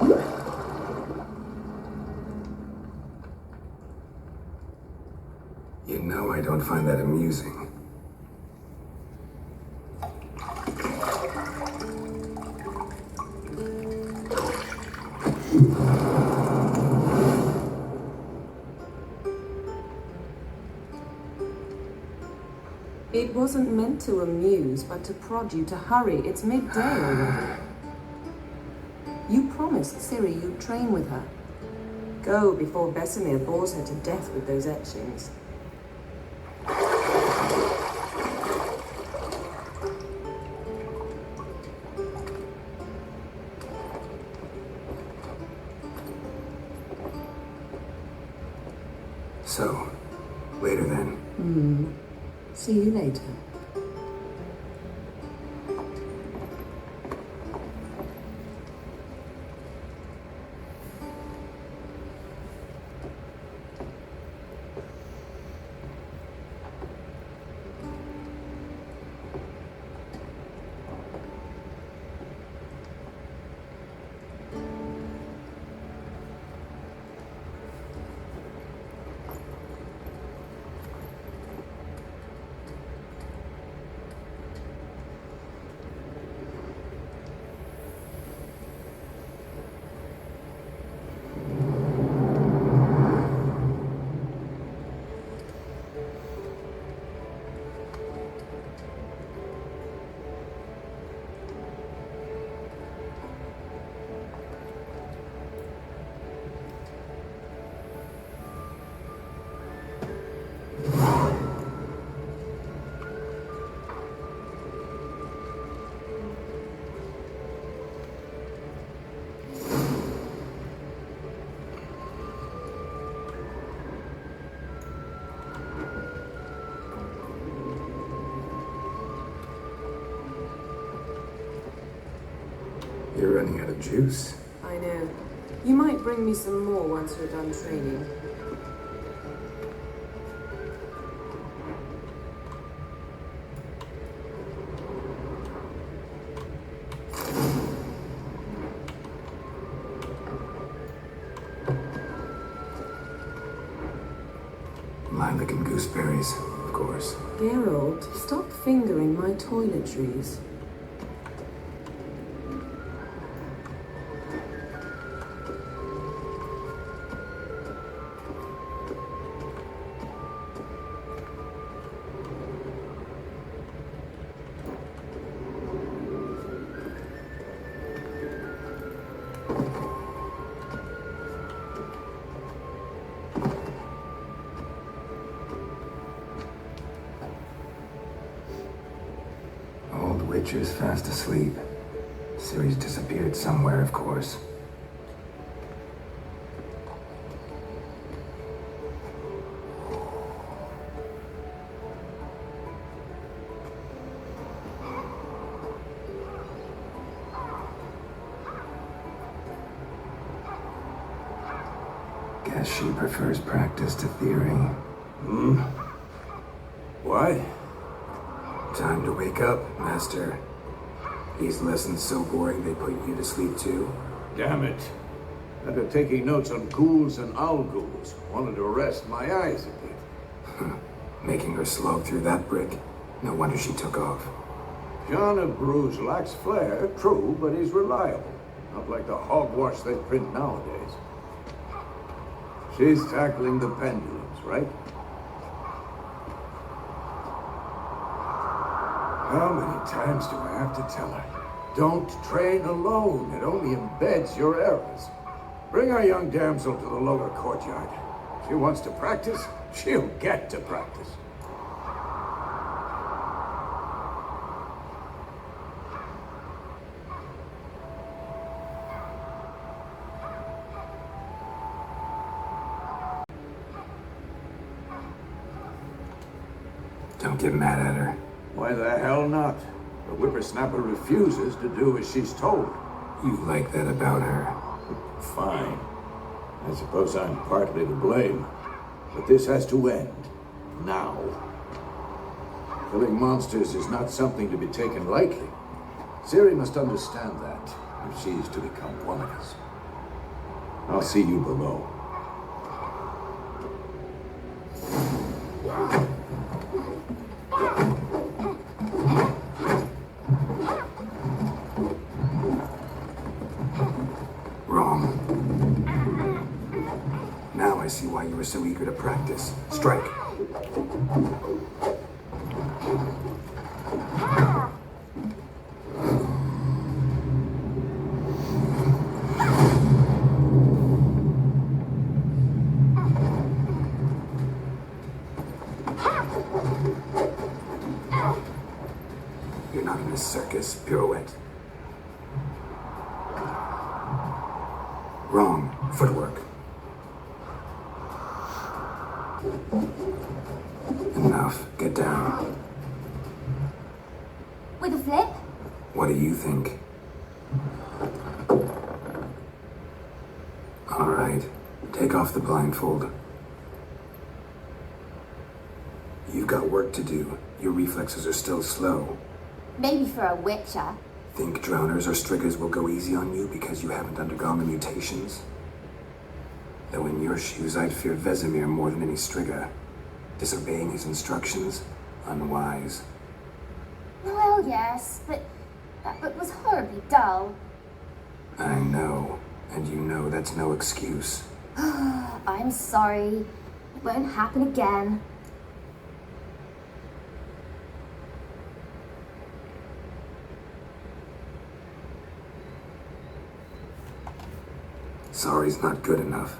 You know I don't find that amusing. It wasn't meant to amuse, but to prod you to hurry. It's midday already. You promised Ciri you'd train with her. Go before Vesemir bores her to death with those etchings. So, later then. See you later. You're running out of juice. I know. You might bring me some more once you're done training. Lilac-and gooseberries, of course. Geralt, stop fingering my toiletries. Witcher's fast asleep. Ciri's disappeared somewhere, of course. Guess she prefers practice to theory. Why? Time to wake up, Master. These lessons so boring they put you to sleep too. Damn it. After taking notes on ghouls and owl ghouls, wanted to rest my eyes a bit. Making her slog through that brick. No wonder she took off. John of Bruges lacks flair, true, but he's reliable. Not like the hogwash they print nowadays. She's tackling the pendulums, right? How many times do I have to tell her? Don't train alone. It only embeds your errors. Bring our young damsel to the lower courtyard. She wants to practice, she'll get to practice. Don't get mad at her. Why the hell not? The whippersnapper refuses to do as she's told. You like that about her? Fine. I suppose I'm partly to blame. But this has to end. Now. Killing monsters is not something to be taken lightly. Ciri must understand that, if she's to become one of us. I'll see you below. Wrong. Now I see why you were so eager to practice. Strike. You're not in a circus. Pirouette. Wrong. Footwork. Enough. Get down. With a flip? What do you think? All right. Take off the blindfold. You've got work to do. Your reflexes are still slow. Maybe for a witcher. Think drowners or striggers will go easy on you because you haven't undergone the mutations? Though in your shoes, I'd fear Vesemir more than any strigger. Disobeying his instructions? Unwise. Well, yes, but that book was horribly dull. I know, and you know that's no excuse. I'm sorry. It won't happen again. Sorry's not good enough.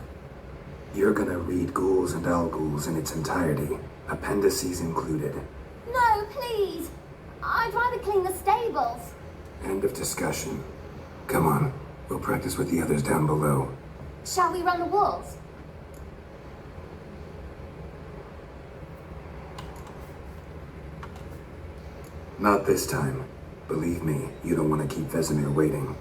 You're gonna read Ghouls and Al-Ghouls in its entirety, appendices included. No, please. I'd rather clean the stables. End of discussion. Come on, we'll practice with the others down below. Shall we run the walls? Not this time. Believe me, you don't want to keep Vesemir waiting.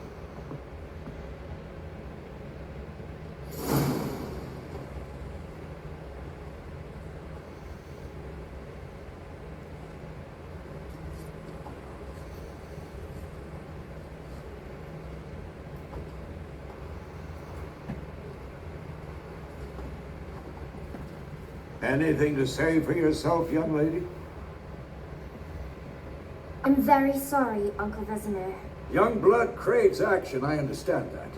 Anything to say for yourself, young lady? I'm very sorry, Uncle Vesemir. Young blood craves action, I understand that.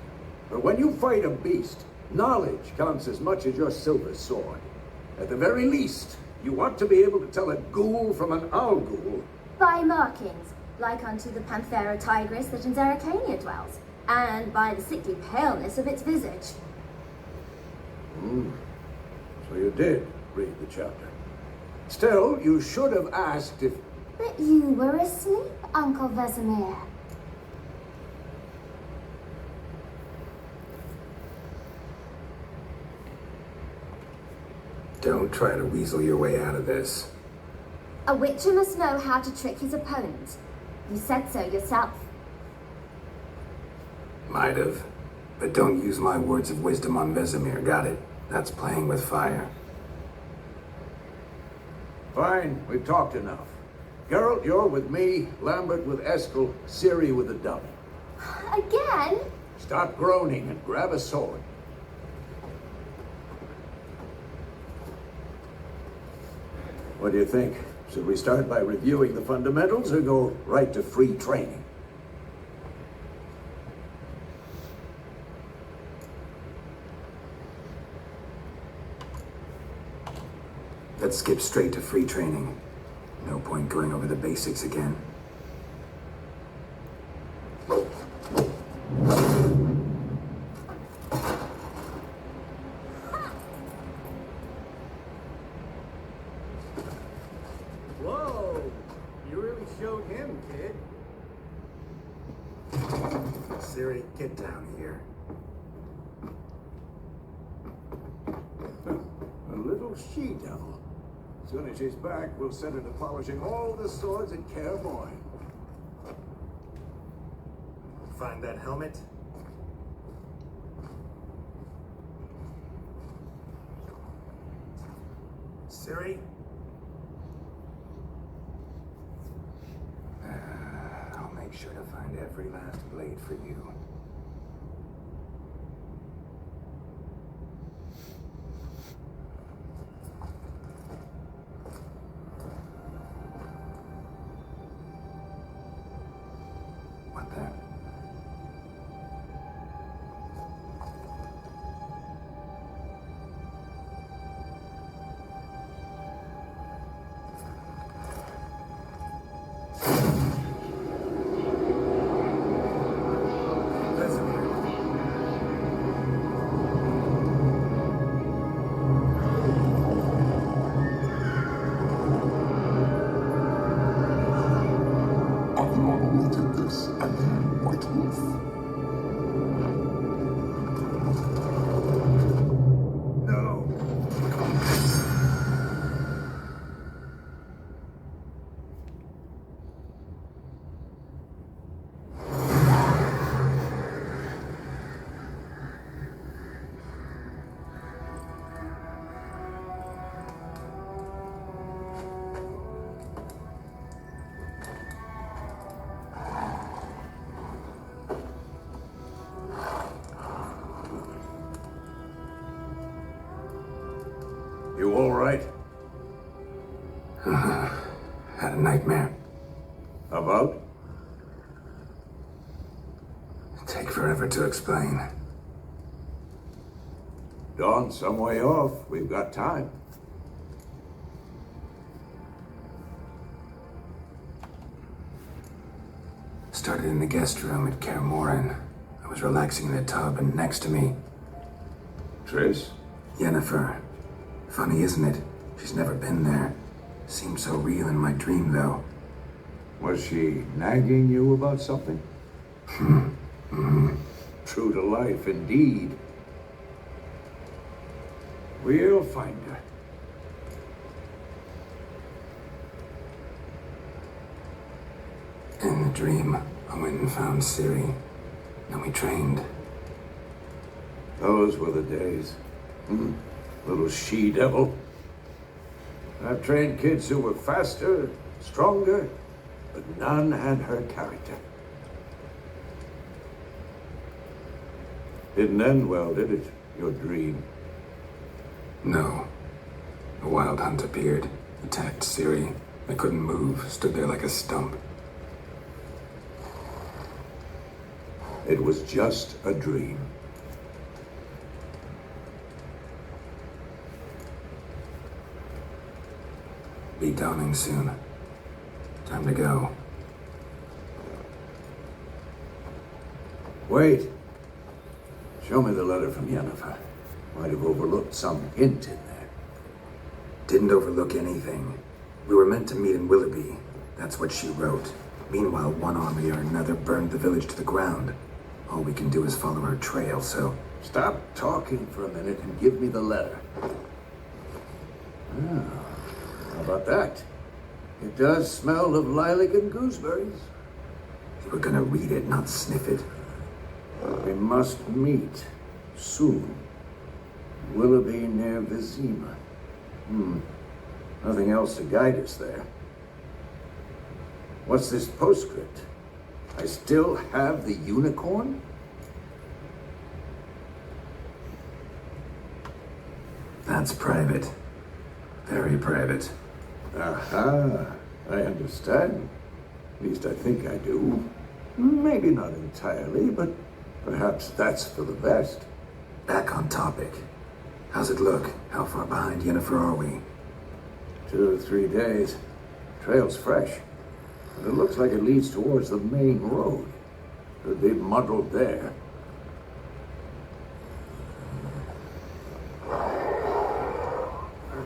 But when you fight a beast, knowledge counts as much as your silver sword. At the very least, you want to be able to tell a ghoul from an owl-ghoul. By markings, like unto the Panthera tigris that in Zeracania dwells, and by the sickly paleness of its visage. So you did read the chapter. Still, you should have asked if... But you were asleep, Uncle Vesemir. Don't try to weasel your way out of this. A witcher must know how to trick his opponent. You said so yourself. Might have. But don't use my words of wisdom on Vesemir, got it? That's playing with fire. Fine, we've talked enough. Geralt, you're with me, Lambert with Eskel, Ciri with the dummy. Again? Stop groaning and grab a sword. What do you think? Should we start by reviewing the fundamentals or go right to free training? Let's skip straight to free training. No point going over the basics again. Whoa! You really showed him, kid. Ciri, get down here. A little she-devil. As soon as she's back, we'll send her to polishing all the swords in Kaer Morhen. Find that helmet? Ciri? I'll make sure to find every last blade for you. those other mortals? No. You all right? Had a nightmare. About? Take forever to explain. Dawn's some way off. We've got time. Started in the guest room at Kaer Morhen. I was relaxing in the tub, and next to me, Triss? Yennefer. Funny, isn't it? She's never been there. Seemed so real in my dream, though. Was she nagging you about something? True to life, indeed. We'll find her. In the dream, I went and found Ciri. Then we trained. Those were the days. Little she-devil. I've trained kids who were faster, stronger, but none had her character. Didn't end well, did it? Your dream? No. A wild hunt appeared, attacked Ciri. I couldn't move, stood there like a stump. It was just a dream. Be dawning soon. Time to go. Wait. Show me the letter from Yennefer. Might have overlooked some hint in there. Didn't overlook anything. We were meant to meet in Willoughby. That's what she wrote. Meanwhile, one army or another burned the village to the ground. All we can do is follow her trail, so... Stop talking for a minute and give me the letter. How about that? It does smell of lilac and gooseberries. You were gonna read it, not sniff it. We must meet soon. Willoughby near Vizima. Nothing else to guide us there. What's this postscript? I still have the unicorn? That's private. Very private. Aha, I understand. At least I think I do. Maybe not entirely, but perhaps that's for the best. Back on topic. How's it look? How far behind Yennefer are we? 2 or 3 days. Trail's fresh. But it looks like it leads towards the main road. Could be muddled there.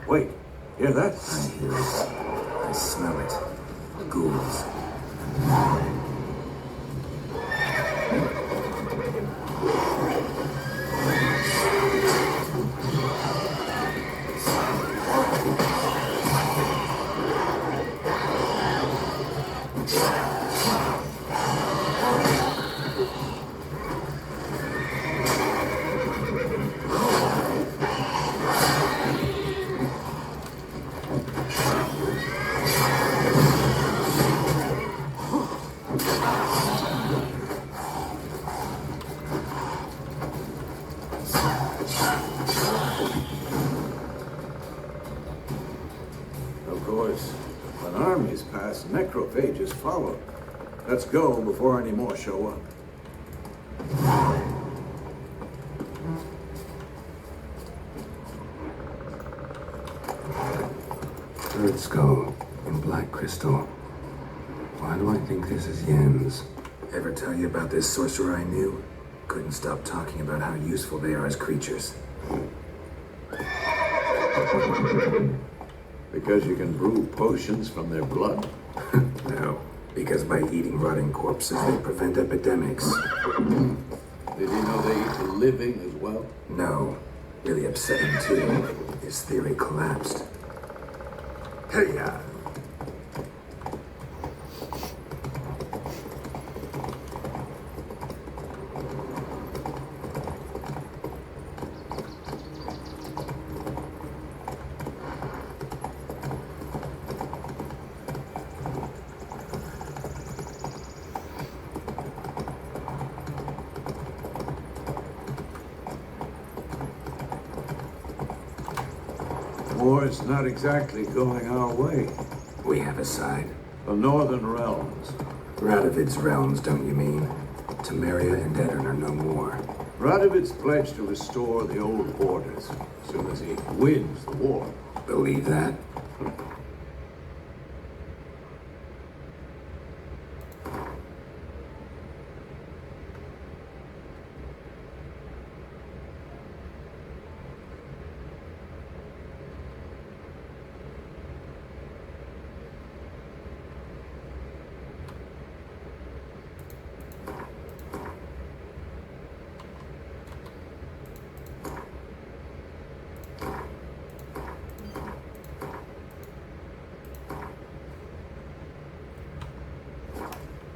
Wait, hear that? I hear it. I smell it. Ghouls. Of course, when armies pass, necrophages follow. Let's go before any more show up. Bird skull in black crystal. Why do I think this is Yen's? Ever tell you about this sorcerer I knew? Couldn't stop talking about how useful they are as creatures. Because you can brew potions from their blood? No, Because by eating rotting corpses, they prevent epidemics. Did he know they eat the living as well? No. Really upsetting, too. His theory collapsed. Hey-ya! War's not exactly going our way. We have a side. The Northern Realms. Radovid's realms, don't you mean? Temeria and Edirn are no more. Radovid's pledged to restore the old orders as soon as he wins the war. Believe that?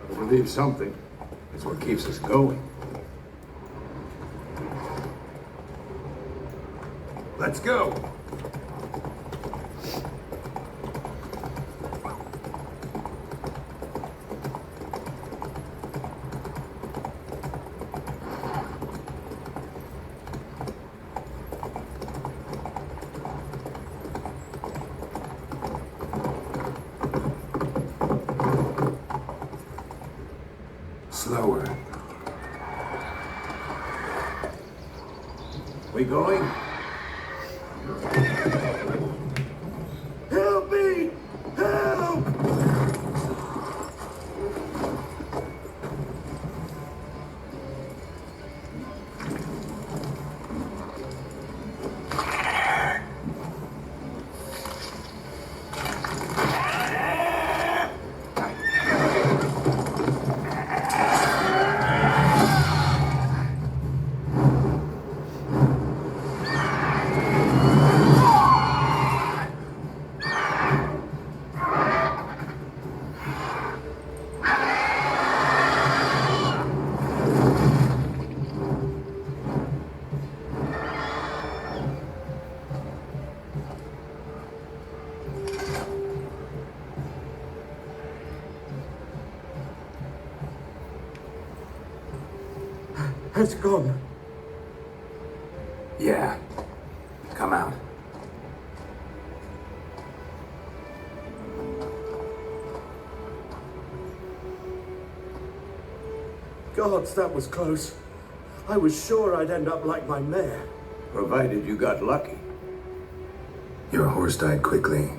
I believe something is what keeps us going. Let's go! Slower. We going? Help me! Help! Has gone. Yeah. Come out. Gods, that was close. I was sure I'd end up like my mare. Provided you got lucky. Your horse died quickly,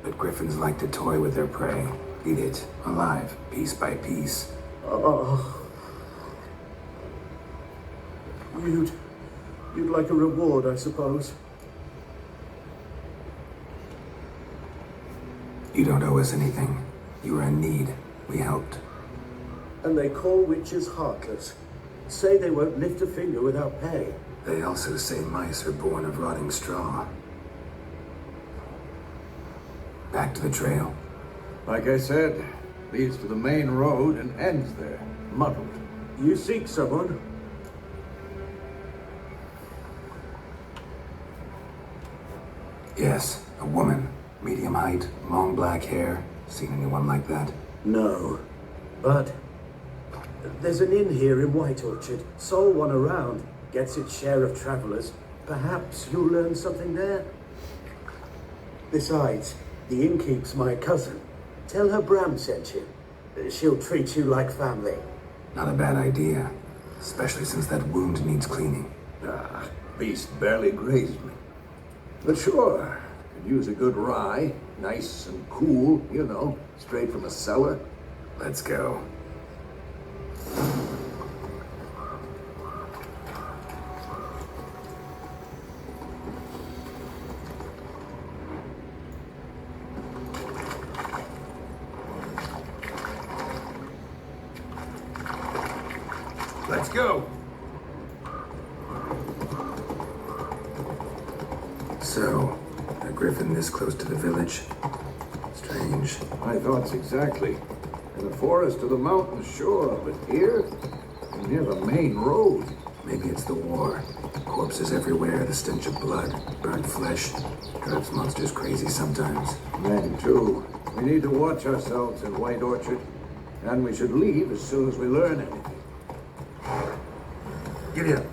but griffins like to toy with their prey. Eat it, alive, piece by piece. Oh. You'd like a reward, I suppose. You don't owe us anything. You were in need. We helped. And they call witches heartless. Say they won't lift a finger without pay. They also say mice are born of rotting straw. Back to the trail. Like I said, leads to the main road and ends there, muddled. You seek someone? Yes, a woman. Medium height, long black hair. Seen anyone like that? No. But there's an inn here in White Orchard. Sole one around. Gets its share of travelers. Perhaps you'll learn something there. Besides, the innkeep's my cousin. Tell her Bram sent you. She'll treat you like family. Not a bad idea. Especially since that wound needs cleaning. Ah, beast barely grazed me. But sure, could use a good rye. Nice and cool, you know, straight from a cellar. Let's go. Let's go. So, a griffin this close to the village? Strange. My thoughts exactly. In the forest or the mountain shore, but here, near the main road. Maybe it's the war. Corpses everywhere, the stench of blood, burnt flesh. Drives monsters crazy sometimes. Men, too. We need to watch ourselves in White Orchard. And we should leave as soon as we learn anything. Giddy up.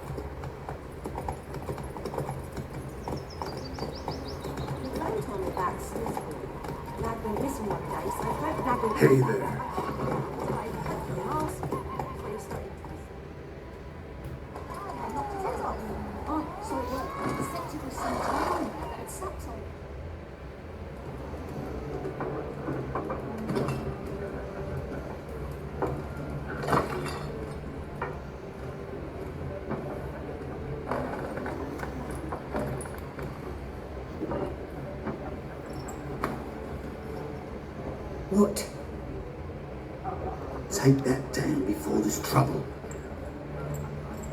Hey there. What? Take that down before there's trouble.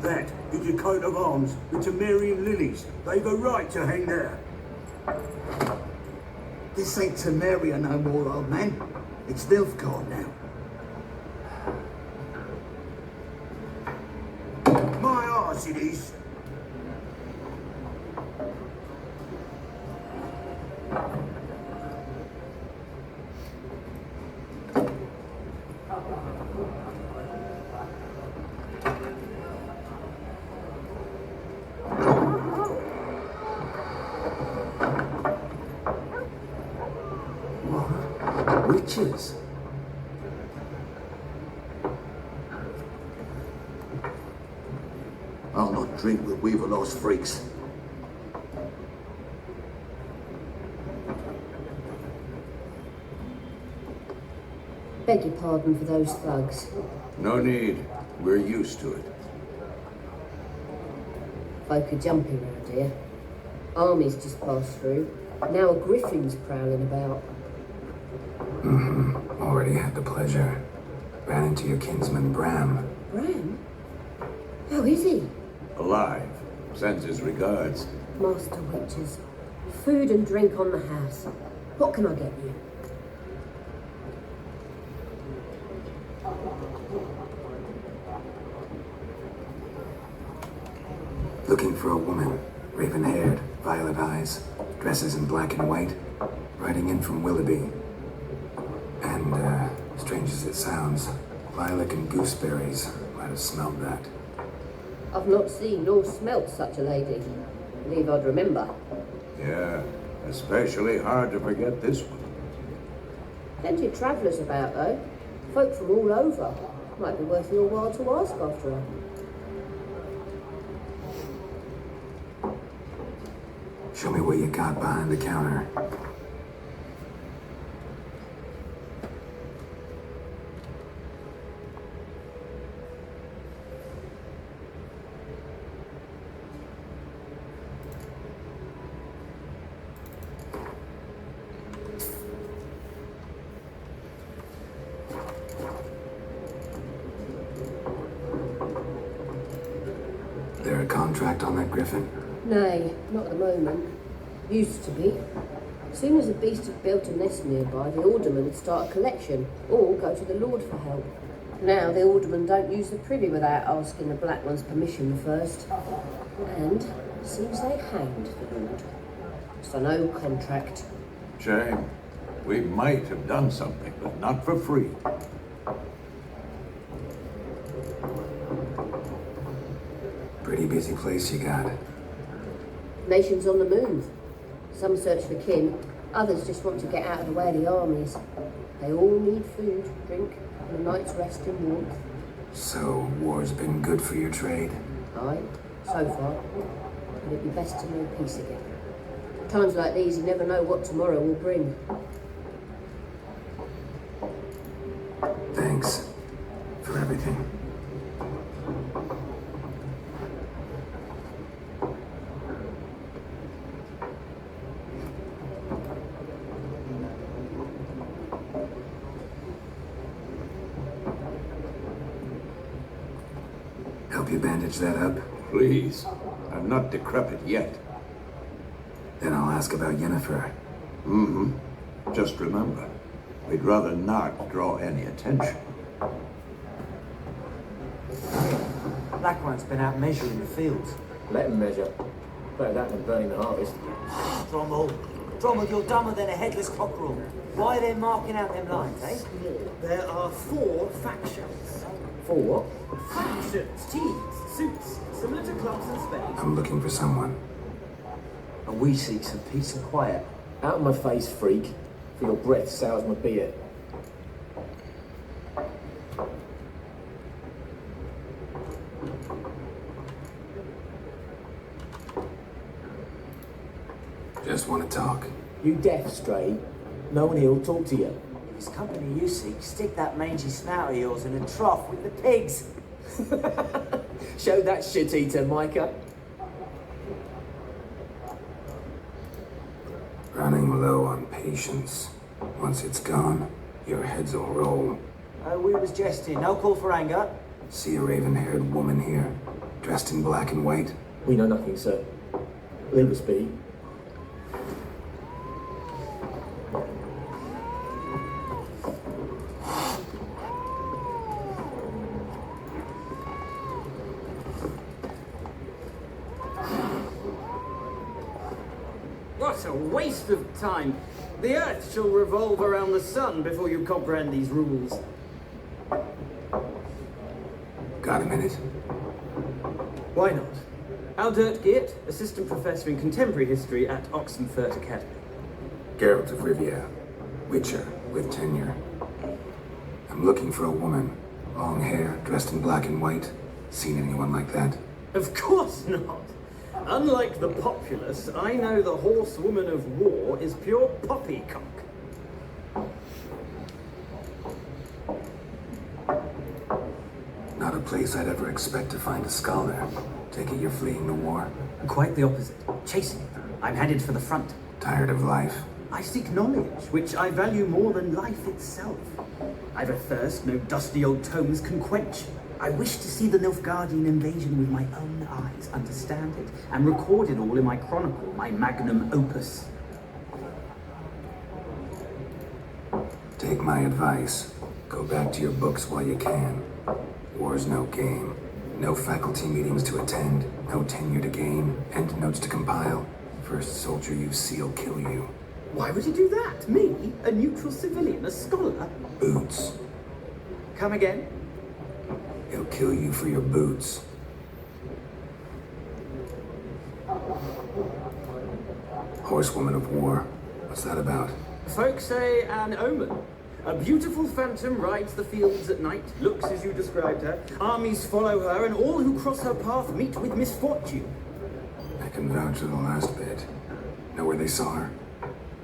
That is your coat of arms, the Temerian lilies. They've a right to hang there. This ain't Temeria no more, old man. It's Nilfgaard now. My arse it is. Witches. I'll not drink with Weaverlaw's freaks. Beg your pardon for those thugs. No need. We're used to it. Folk are jumpy round here. Armies just passed through. Now a griffin's prowling about. Already had the pleasure. Ran into your kinsman Bram. Bram? How is he? Alive. Sends his regards. Master Witches. Food and drink on the house. What can I get you? Looking for a woman. Raven-haired, violet eyes, dresses in black and white. Riding in from Willoughby. And, strange as it sounds, lilac and gooseberries. Might have smelled that. I've not seen nor smelt such a lady. Believe I'd remember. Yeah, especially hard to forget this one. Plenty of travellers about, though. Folk from all over. Might be worth your while to ask after her. Show me what you got behind the counter. There a contract on that griffin? Nay, not at the moment. Used to be. As soon as a beast had built a nest nearby, the alderman would start a collection, or go to the Lord for help. Now the aldermen don't use the privy without asking the Black One's permission first. And it seems they hanged the Lord. So no contract. Shame. We might have done something, but not for free. Pretty busy place you got. Nations on the move. Some search for kin, others just want to get out of the way of the armies. They all need food, drink, and a night's rest in warmth. So, war's been good for your trade? Aye, so far. But it'd be best to know peace again. Times like these, you never know what tomorrow will bring. Thanks for everything. quickly bandage that up? Please. I'm not decrepit yet. Then I'll ask about Yennefer. Just remember, we'd rather not draw any attention. Black one's been out measuring the fields. Let him measure. Better that than burning the harvest. Drommel, you're dumber than a headless cockerel. Why are they marking out them lines, eh? There are 4 factions. For what? Factions, teams, suits, similar to clubs and spades. I'm looking for someone. And we seek some peace and quiet. Out of my face, freak. For your breath sours my beer. Just want to talk. You deaf, Stray? No one here will talk to you. If it's company you seek, stick that mangy snout of yours in a trough with the pigs. Show that shit-eater, Micah. Running low on patience. Once it's gone, your heads will roll. We was jesting. No call for anger. See a raven-haired woman here, dressed in black and white? We know nothing, sir. Leave us be. What a waste of time. The Earth shall revolve around the sun before you comprehend these rules. Got a minute? Why not? Aldert Geert, Assistant Professor in Contemporary History at Oxenfurt Academy. Geralt of Rivia. Witcher, with tenure. I'm looking for a woman. Long hair, dressed in black and white. Seen anyone like that? Of course not. Unlike the populace, I know the horsewoman of war is pure poppycock. Not a place I'd ever expect to find a scholar. Take it you're fleeing the war? Quite the opposite. Chasing it. I'm headed for the front. Tired of life? I seek knowledge, which I value more than life itself. I've a thirst no dusty old tomes can quench. I wish to see the Nilfgaardian invasion with my own eyes, understand it, and record it all in my chronicle, my magnum opus. Take my advice. Go back to your books while you can. War's no game. No faculty meetings to attend, no tenure to gain, endnotes to compile. First soldier you see will kill you. Why would you do that? Me? A neutral civilian? A scholar? Boots. Come again? He'll kill you for your boots. Horsewoman of war. What's that about? Folks say an omen. A beautiful phantom rides the fields at night, looks as you described her. Armies follow her, and all who cross her path meet with misfortune. I can vouch for the last bit. Know where they saw her?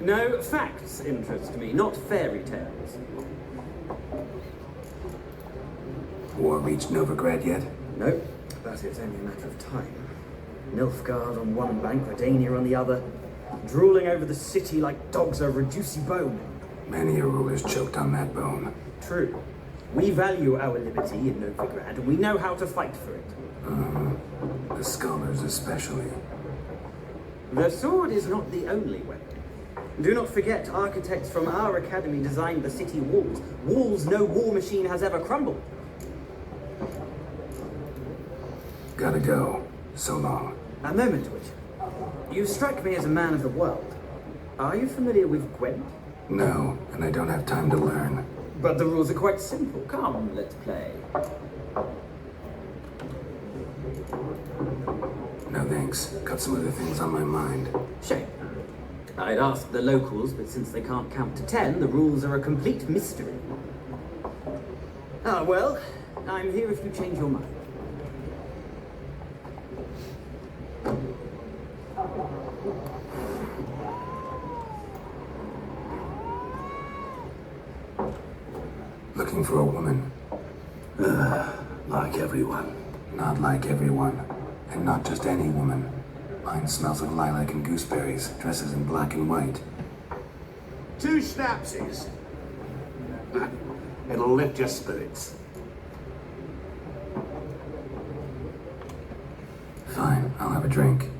No, facts interest me, not fairy tales. War reached Novigrad yet? No, but it's only a matter of time. Nilfgaard on one bank, Redania on the other, drooling over the city like dogs over a juicy bone. Many a ruler's choked on that bone. True. We value our liberty in Novigrad, and we know how to fight for it. The scholars especially. The sword is not the only weapon. Do not forget, architects from our academy designed the city walls. Walls no war machine has ever crumbled. Gotta go. So long. A moment, Witcher. You strike me as a man of the world. Are you familiar with Gwent? No, and I don't have time to learn. But the rules are quite simple. Come, let's play. No thanks. Got some other things on my mind. Shame. I'd ask the locals, but since they can't count to 10, the rules are a complete mystery. Ah, well, I'm here if you change your mind. Looking for a woman. Like everyone. Not like everyone. And not just any woman. Mine smells of lilac and gooseberries, dresses in black and white. 2 schnapsies. It'll lift your spirits. Fine, I'll have a drink.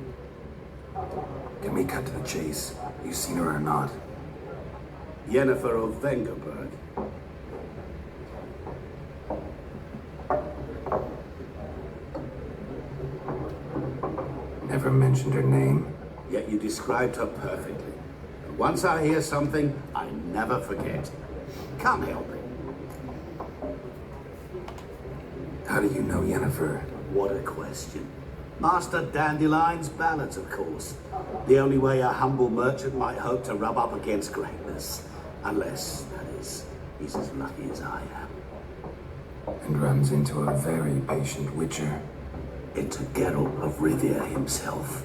Can we cut to the chase? You seen her or not? Yennefer of Vengerberg. Never mentioned her name. Yet you described her perfectly. And once I hear something, I never forget. Come help me. How do you know Yennefer? What a question. Master Dandelion's ballads, of course. The only way a humble merchant might hope to rub up against greatness. Unless, that is, he's as lucky as I am. And runs into a very patient witcher. Into Geralt of Rivia himself.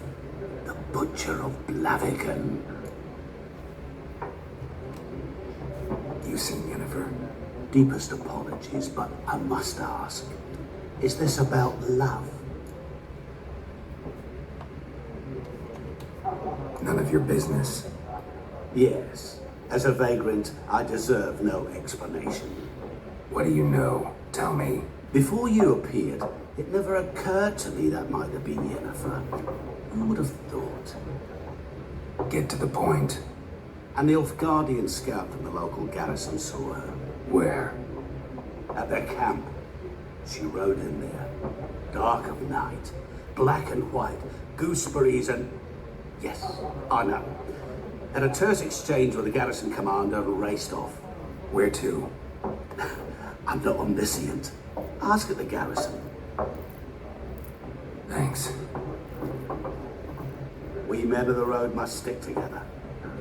The Butcher of Blaviken. You seen Yennefer? Deepest apologies, but I must ask. Is this about love? None of your business. Yes. As a vagrant, I deserve no explanation. What do you know? Tell me. Before you appeared, it never occurred to me that might have been Yennefer. Who would have thought? Get to the point. An Nilfgaardian scout from the local garrison saw her. Where? At their camp. She rode in there. Dark of night. Black and white. Gooseberries and... Yes, I know. Had a terse exchange with the garrison commander and raced off. Where to? I'm not omniscient. Ask at the garrison. Thanks. We men of the road must stick together.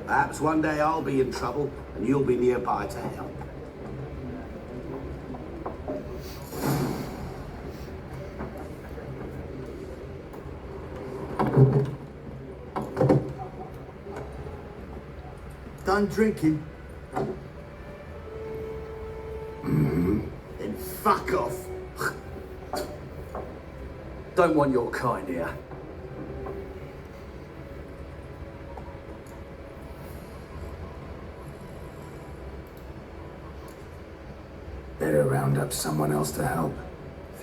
Perhaps one day I'll be in trouble and you'll be nearby to help. Done drinking? Mm-hmm. Then fuck off. Don't want your kind here. Better round up someone else to help.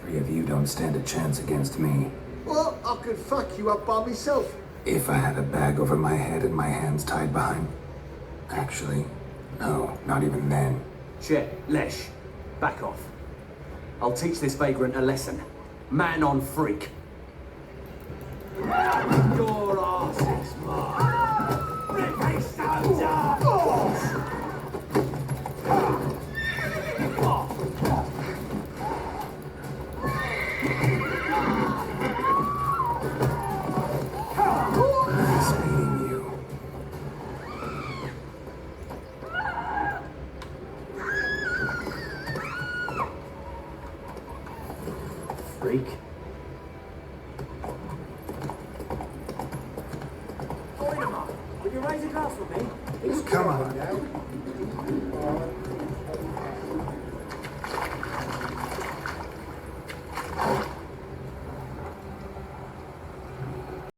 3 of you don't stand a chance against me. Well, I could fuck you up by myself. If I had a bag over my head and my hands tied behind... Actually, no, not even then. Chet, Lesh, back off. I'll teach this vagrant a lesson. Man on freak. Your ass is mine. Ricky Soldier! Speeding you. Freak. Will you raise a glass for me? Come on,